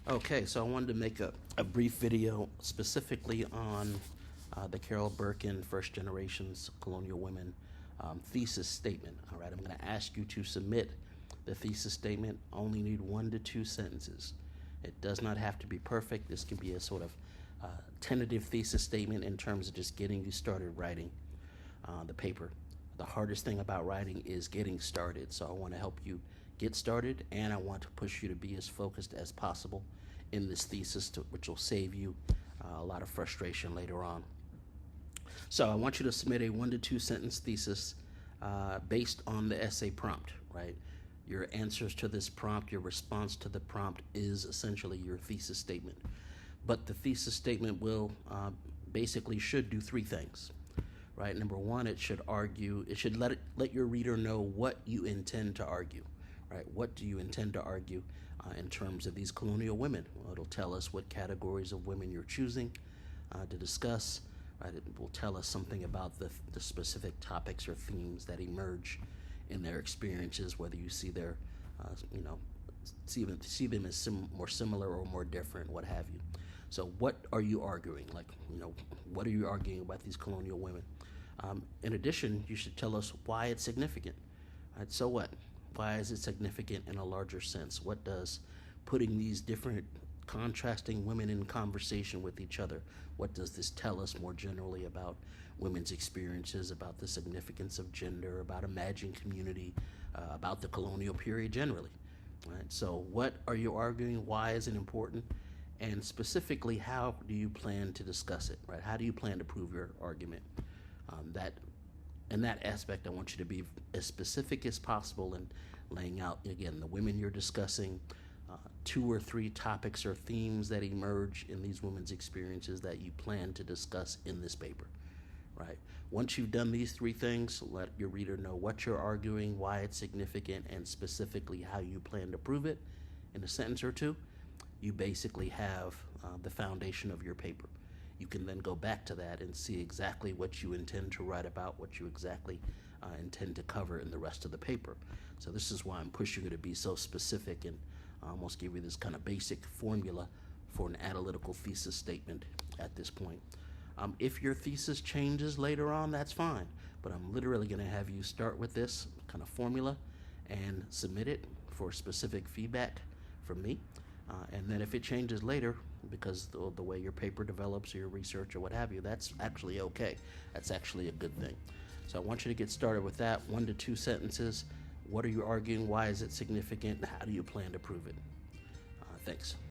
Okay, so I wanted to make a brief video specifically on the Carol Berkin First Generations Colonial Women thesis statement. All right, I'm going to ask you to submit the thesis statement. Only need 1 to 2 sentences. It does not have to be perfect. This can be a sort of tentative thesis statement in terms of just getting you started writing the paper. The hardest thing about writing is getting started, so I want to help you get started, and I want to push you to be as focused as possible in this thesis, which will save you a lot of frustration later on. So I want you to submit a 1 to 2 sentence thesis based on the essay prompt, right? Your answers to this prompt, your response to the prompt is essentially your thesis statement. But the thesis statement will basically should do 3 things. Right. Number 1, it should let your reader know what you intend to argue. Right. What do you intend to argue in terms of these colonial women? Well, it'll tell us what categories of women you're choosing to discuss. Right. It will tell us something about the specific topics or themes that emerge in their experiences, whether you see their, see them as more similar or more different, what have you. So what are you arguing? What are you arguing about these colonial women? In addition, you should tell us why it's significant. Right, so what? Why is it significant in a larger sense? What does putting these different contrasting women in conversation with each other, what does this tell us more generally about women's experiences, about the significance of gender, about imagined community, about the colonial period generally? Right, so what are you arguing? Why is it important? And specifically, how do you plan to discuss it, right? How do you plan to prove your argument? In that aspect, I want you to be as specific as possible in laying out, again, the women you're discussing, 2 or 3 topics or themes that emerge in these women's experiences that you plan to discuss in this paper, right? Once you've done these 3 things, let your reader know what you're arguing, why it's significant, and specifically how you plan to prove it in a sentence or 2. You basically have the foundation of your paper. You can then go back to that and see exactly what you intend to write about, what you exactly intend to cover in the rest of the paper. So this is why I'm pushing you to be so specific and almost give you this kind of basic formula for an analytical thesis statement at this point. If your thesis changes later on, that's fine, but I'm literally going to have you start with this kind of formula and submit it for specific feedback from me. And then if it changes later, because the way your paper develops or your research or what have you, that's actually okay. That's actually a good thing. So I want you to get started with that. 1 to 2 sentences. What are you arguing? Why is it significant? How do you plan to prove it? Thanks.